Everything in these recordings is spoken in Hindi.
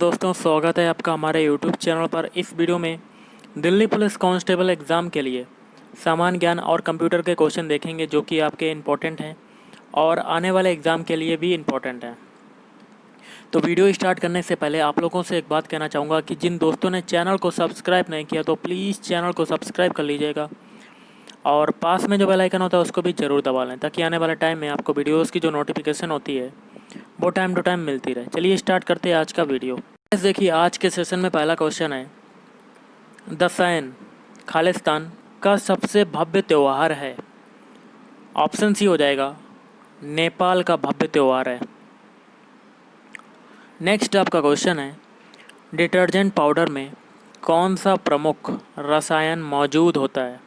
दोस्तों, स्वागत है आपका हमारे YouTube चैनल पर। इस वीडियो में दिल्ली पुलिस कांस्टेबल एग्ज़ाम के लिए सामान्य ज्ञान और कंप्यूटर के क्वेश्चन देखेंगे जो कि आपके इम्पोर्टेंट हैं और आने वाले एग्ज़ाम के लिए भी इम्पोर्टेंट हैं। तो वीडियो स्टार्ट करने से पहले आप लोगों से एक बात कहना चाहूँगा कि जिन दोस्तों ने चैनल को सब्सक्राइब नहीं किया तो प्लीज़ चैनल को सब्सक्राइब कर लीजिएगा और पास में जो बेल आइकन होता है उसको भी ज़रूर दबा लें ताकि आने वाले टाइम में आपको वीडियोज़ की जो नोटिफिकेशन होती है वो टाइम टू टाइम मिलती रहे। चलिए स्टार्ट करते हैं आज का वीडियो। देखिए, आज के सेशन में पहला क्वेश्चन है, दशैन खालिस्तान का सबसे भव्य त्यौहार है। ऑप्शन सी हो जाएगा, नेपाल का भव्य त्यौहार है। नेक्स्ट आपका क्वेश्चन है, डिटर्जेंट पाउडर में कौन सा प्रमुख रसायन मौजूद होता है।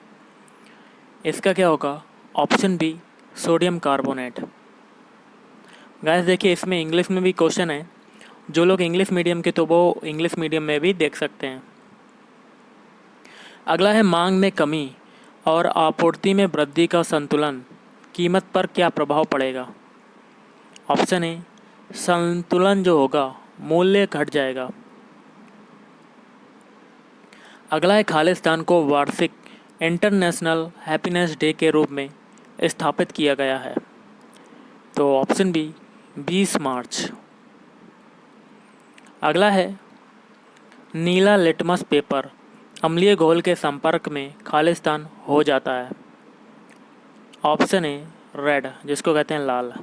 इसका क्या होगा? Option B, sodium carbonate. Guys देखिए, इसमें इंग्लिश में भी क्वेश्चन है। जो लोग इंग्लिश मीडियम के तो वो इंग्लिश मीडियम में भी देख सकते हैं। अगला है, मांग में कमी और आपूर्ति में वृद्धि का संतुलन कीमत पर क्या प्रभाव पड़ेगा। ऑप्शन ए, संतुलन जो होगा मूल्य घट जाएगा। अगला है, खालिस्तान को वार्षिक इंटरनेशनल हैप्पीनेस डे के रूप में स्थापित किया गया है। तो ऑप्शन बी, 20 मार्च। अगला है, नीला लिटमस पेपर अम्लीय घोल के संपर्क में खालिस्तान हो जाता है। ऑप्शन ए, रेड, जिसको कहते हैं लाल।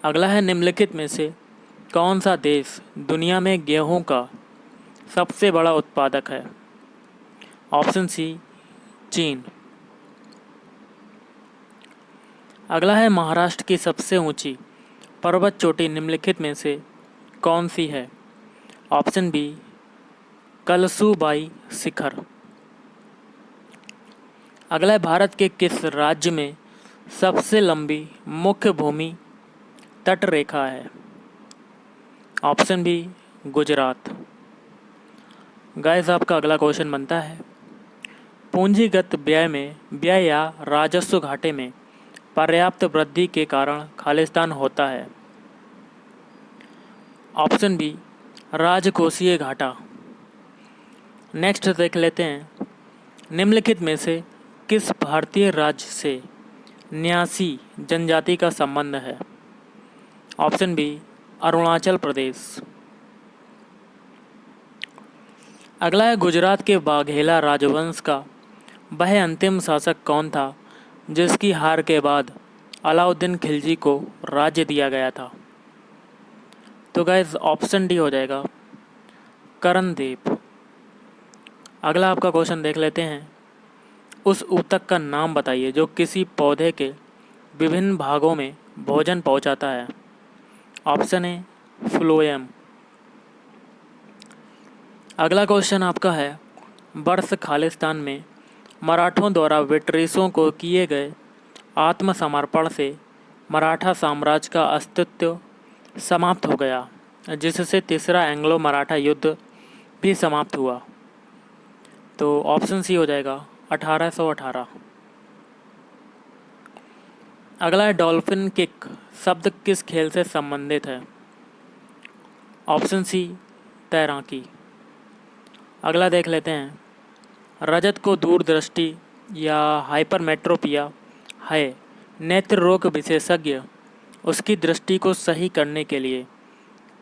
अगला है, निम्नलिखित में से कौन सा देश दुनिया में गेहूं का सबसे बड़ा उत्पादक है। ऑप्शन सी, चीन। अगला है, महाराष्ट्र की सबसे ऊंची पर्वत चोटी निम्नलिखित में से कौन सी है। ऑप्शन बी, कलसूबाई शिखर। अगला है, भारत के किस राज्य में सबसे लंबी मुख्य भूमि तट रेखा है। Option B, Gujarat. गाइस आपका अगला क्वेश्चन बनता है, पूंजीगत व्यय में व्यय या राजस्व घाटे में पर्याप्त वृद्धि के कारण खालिस्तान होता है। ऑप्शन बी, राजकोषीय घाटा। नेक्स्ट देख लेते हैं, निम्नलिखित में से किस भारतीय राज्य से न्यासी जनजाति का संबंध है। Option B, Arunachal Pradesh. अगला है, गुजरात के वाघेला राजवंश का वह अंतिम शासक कौन था जिसकी हार के बाद अलाउद्दीन खिलजी को राज्य दिया गया था। तो गाइस ऑप्शन डी हो जाएगा, करणदेव। अगला आपका क्वेश्चन देख लेते हैं, उस ऊतक का नाम बताइए जो किसी पौधे के विभिन्न भागों में भोजन पहुंचाता है। Option A, phloem. अगला क्वेश्चन आपका है, वर्ष खालिस्तान में मराठों द्वारा ब्रिटिशों को किए गए आत्मसमर्पण से मराठा साम्राज्य का अस्तित्व समाप्त हो गया, जिससे तीसरा एंग्लो मराठा युद्ध भी समाप्त हुआ। तो ऑप्शन सी हो जाएगा, 1818। अगला है, डॉल्फिन किक शब्द किस खेल से संबंधित है। ऑप्शन सी, तैराकी। अगला देख लेते हैं, रजत को दूरदृष्टि या हाइपरमेट्रोपिया है नेत्र रोग विशेषज्ञ उसकी दृष्टि को सही करने के लिए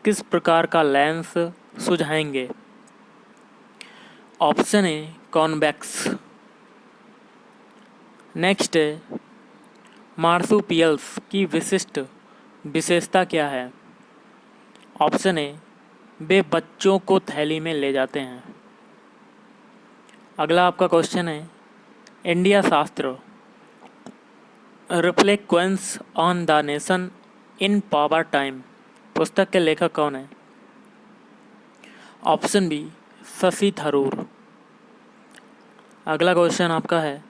किस प्रकार का लेंस सुझाएंगे। Option A, convex. नेक्स्ट है, मार्सुपियल्स की विशिष्ट विशेषता क्या है। ऑप्शन ए, वे बच्चों को थैली में ले जाते हैं। अगला आपका क्वेश्चन है, India Shastra reflections on the nation in power time पुस्तक के लेखक कौन है। Option B, Shashi Tharoor. अगला क्वेश्चन आपका है,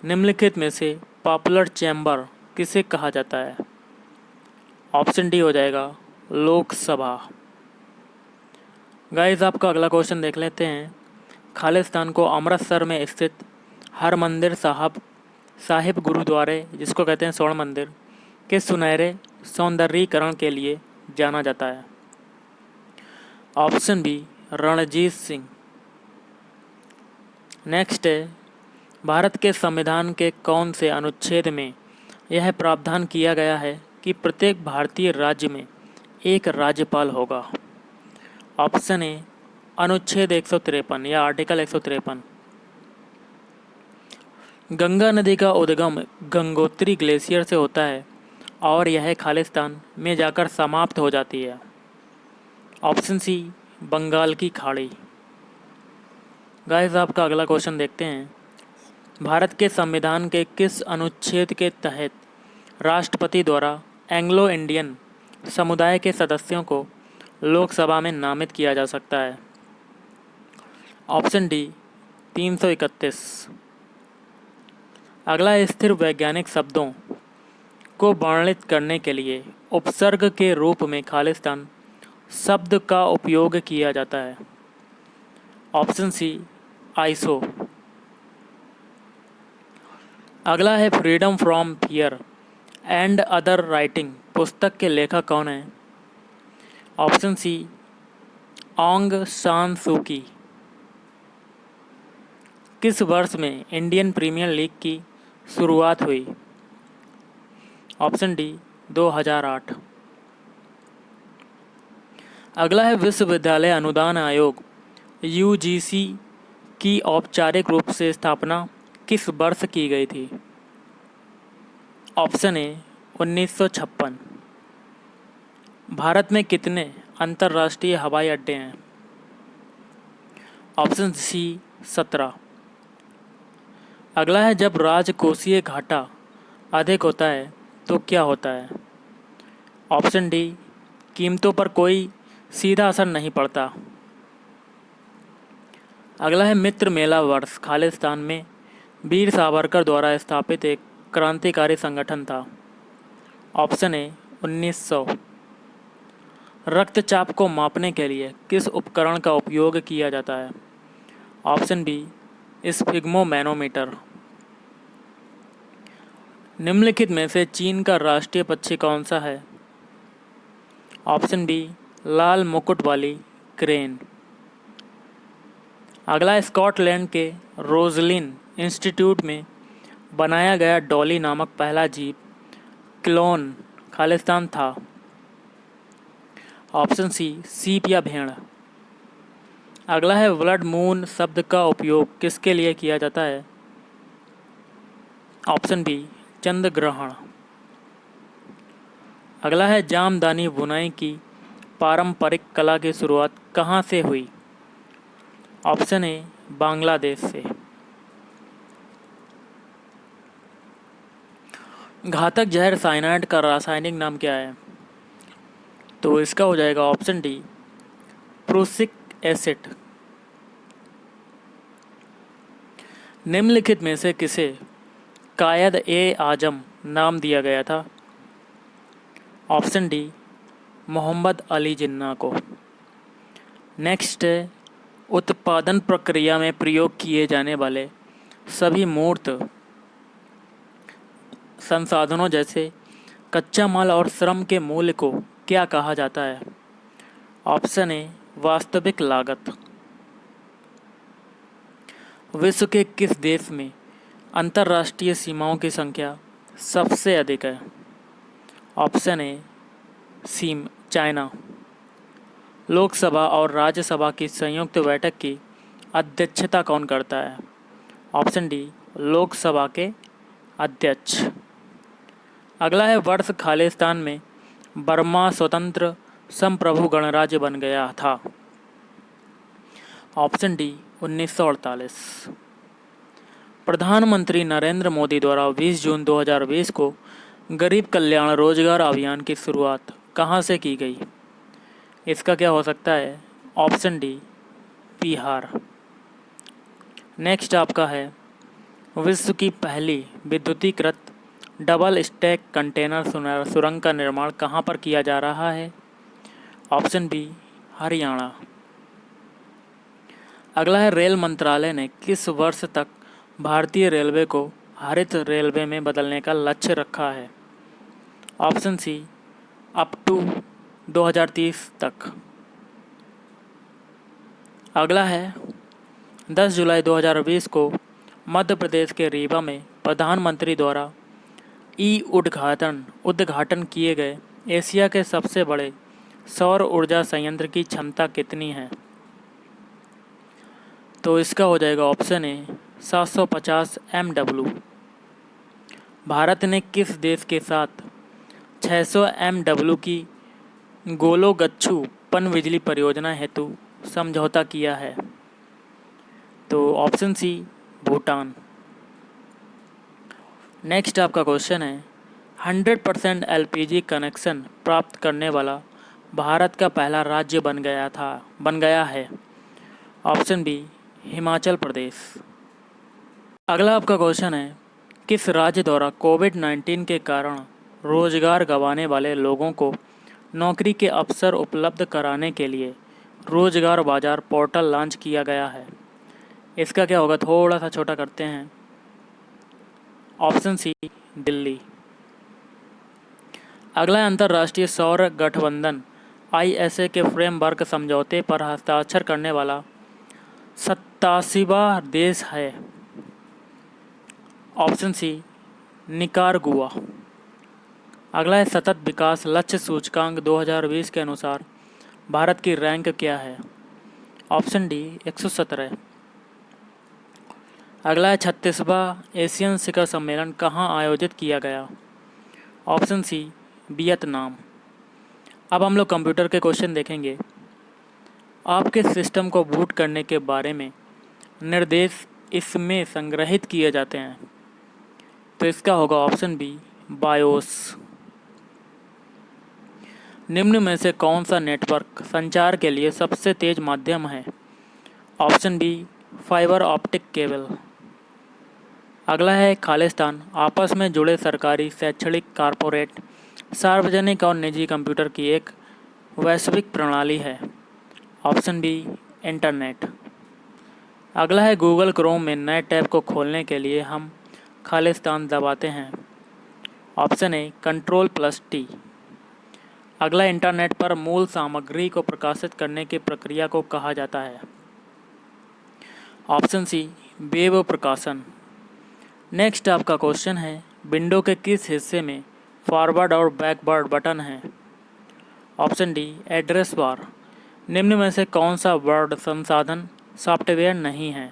निम्नलिखित में से पॉपुलर चैम्बर किसे कहा जाता है। ऑप्शन डी हो जाएगा, लोकसभा। गाइस आपका अगला क्वेश्चन देख लेते हैं, खालिस्तान को अमृतसर में स्थित हरमंदिर साहिब गुरुद्वारे, जिसको कहते हैं स्वर्ण मंदिर, के सुनहरे सौंदर्यीकरण के लिए जाना जाता है। Option B Ranjit Singh. Next है, भारत के संविधान के कौन से अनुच्छेद में यह प्रावधान किया गया है कि प्रत्येक भारतीय राज्य में एक राज्यपाल होगा? ऑप्शन ए अनुच्छेद 153 या आर्टिकल 153। गंगा नदी का उद्गम गंगोत्री ग्लेशियर से होता है और यह खालिस्तान में जाकर समाप्त हो जाती है। ऑप्शन सी बंगाल की खाड़ी। गाइस, आपका अगला क्वेश्चन देखते हैं। भारत के संविधान के किस अनुच्छेद के तहत राष्ट्रपति द्वारा एंग्लो इंडियन समुदाय के सदस्यों को लोकसभा में नामित किया जा सकता है? Option D 331। अगला है, स्थिर वैज्ञानिक शब्दों को वर्णित करने के लिए उपसर्ग के रूप में खालिस्तान शब्द का उपयोग किया जाता है। Option C ISO. अगला है, Freedom from Fear and other writing पुस्तक के लेखक कौन है? ऑप्शन सी ऑन्ग सान सू की। किस वर्ष में इंडियन प्रीमियर लीग की शुरुआत हुई? Option D 2008। अगला है, विश्वविद्यालय अनुदान आयोग यूजीसी की औपचारिक रूप से स्थापना किस वर्ष की गई थी? Option A 1956। भारत में कितने अंतर्राष्ट्रीय हवाई अड्डे हैं? Option C 17। अगला है, जब राजकोषीय घाटा अधिक होता है तो क्या होता है? ऑप्शन डी कीमतों पर कोई सीधा असर नहीं पड़ता। अगला है, मित्र मेला वर्ष खालिस्तान में वीर सावरकर द्वारा स्थापित एक क्रांतिकारी संगठन था। Option A 1900। रक्तचाप को मापने के लिए किस उपकरण का उपयोग किया जाता है? Option B sphygmomanometer. निम्नलिखित में से चीन का राष्ट्रीय पक्षी कौन सा है? ऑप्शन बी लाल मुकुट वाली क्रेन। अगला, स्कॉटलैंड के रोजलिन इंस्टीट्यूट में बनाया गया डॉली नामक पहला जीप क्लोन खालिस्तान था। ऑप्शन सी सीप या भेड़। अगला है, ब्लड मून शब्द का उपयोग किसके लिए किया जाता है? ऑप्शन बी चंद्र ग्रहण। अगला है, जामदानी बुनाई की पारंपरिक कला की शुरुआत कहाँ से हुई? ऑप्शन ए बांग्लादेश से। घातक जहर साइनाइड का रासायनिक नाम क्या है? तो इसका हो जाएगा ऑप्शन डी प्रूसिक एसिड। निम्नलिखित में से किसे कायद ए आजम नाम दिया गया था? ऑप्शन डी मोहम्मद अली जिन्ना को। नेक्स्ट है, उत्पादन प्रक्रिया में प्रयोग किए जाने वाले सभी मूर्त संसाधनों जैसे कच्चा माल और श्रम के मूल्य को क्या कहा जाता है? ऑप्शन ए वास्तविक लागत। विश्व के किस देश में अंतर्राष्ट्रीय सीमाओं की संख्या सबसे अधिक है? Option A China. लोकसभा और राज्यसभा की संयुक्त बैठक की अध्यक्षता कौन करता है? ऑप्शन डी लोकसभा के अध्यक्ष। अगला है, वर्ष खालिस्तान में बर्मा स्वतंत्र संप्रभु गणराज्य बन गया था? Option D 1948। प्रधानमंत्री नरेंद्र मोदी द्वारा 20 जून 2020 को गरीब कल्याण रोजगार अभियान की शुरुआत कहाँ से की गई? इसका क्या हो सकता है? Option D Bihar. नेक्स्ट आपका है, विश्व की पहली विद्युतीकृत डबल स्टैक कंटेनर सुरंग का निर्माण कहाँ पर किया जा रहा है? Option B Haryana. अगला है, रेल मंत्रालय ने किस वर्ष तक भारतीय रेलवे को हरित रेलवे में बदलने का लक्ष्य रखा है? ऑप्शन सी अप टू 2030 तक। अगला है 10 जुलाई 2020 को मध्य प्रदेश के रीवा में प्रधानमंत्री द्वारा उद्घाटन किए गए एशिया के सबसे बड़े सौर ऊर्जा संयंत्र की क्षमता कितनी है? तो इसका हो जाएगा ऑप्शन ए 750 MW। भारत ने किस देश के साथ 600 MW की गोलोगच्छू पनबिजली परियोजना हेतु समझौता किया है? तो ऑप्शन सी भूटान। नेक्स्ट आपका क्वेश्चन है 100% LPG कनेक्शन प्राप्त करने वाला भारत का पहला राज्य बन गया है? Option B Himachal Pradesh. अगला आपका क्वेश्चन है किस राज्य द्वारा कोविड-19 के कारण रोजगार गंवाने वाले लोगों को नौकरी के अवसर उपलब्ध कराने के लिए रोजगार बाजार पोर्टल लॉन्च किया गया है? इसका क्या होगा, थोड़ा सा छोटा करते हैं। Option C Delhi. अगला है अंतर्राष्ट्रीय सौर गठबंधन ISA के फ्रेमवर्क समझौते पर हस्ताक्षर करने वाला 87वां देश है? Option C Nicaragua. अगला है सतत विकास लक्ष्य सूचकांक 2020 के अनुसार भारत की रैंक क्या है? Option D 117। अगला है 36वां एशियन शिखर सम्मेलन कहाँ आयोजित किया गया? Option C Vietnam. अब हम लोग कंप्यूटर के क्वेश्चन देखेंगे। आपके सिस्टम को बूट करने के बारे में निर्देश इसमें संग्रहित किए जाते हैं? तो इसका होगा ऑप्शन बी बायोस। निम्न में से कौन सा नेटवर्क संचार के लिए सबसे तेज माध्यम है? Option B fibre optic cable. अगला है खालिस्तान आपस में जुड़े सरकारी, शैक्षणिक, कॉरपोरेट, सार्वजनिक और निजी कंप्यूटर की एक वैश्विक प्रणाली है? Option B internet. अगला है गूगल क्रोम में नए टैब को खोलने के लिए हम खालिस्तान दबाते हैं? Option A Ctrl+T। अगला इंटरनेट पर मूल सामग्री को प्रकाशित करने की प्रक्रिया को कहा जाता है? ऑप्शन सी वेब प्रकाशन। नेक्स्ट आपका क्वेश्चन है विंडो के किस हिस्से में फॉरवर्ड और बैकवर्ड बटन है? Option D address bar. निम्न में से कौन सा वर्ड संसाधन सॉफ्टवेयर नहीं है?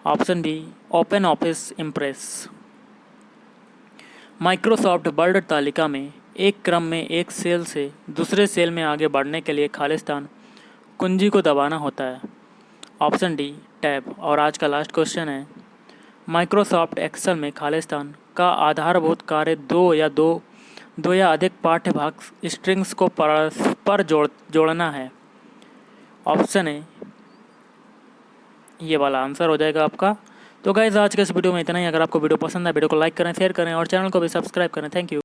Option be open office impress. Microsoft word तालिका में एक क्रम में एक सेल से दूसरे सेल में आगे बढ़ने के लिए खालिस्तान कुंजी को दबाना होता है? Option D tab. और आज का लास्ट क्वेश्चन है माइक्रोसॉफ्ट एक्सेल में खालिस्तान का आधारभूत कार्य दो या अधिक पाठ्य भाग स्ट्रिंग्स को परस्पर जोड़ना है? ऑप्शन ए ये वाला आंसर हो जाएगा आपका। तो गाइस आज के इस वीडियो में इतना ही। अगर आपको वीडियो पसंद है वीडियो को लाइक करें, शेयर करें और चैनल को भी सब्सक्राइब करें। Thank you.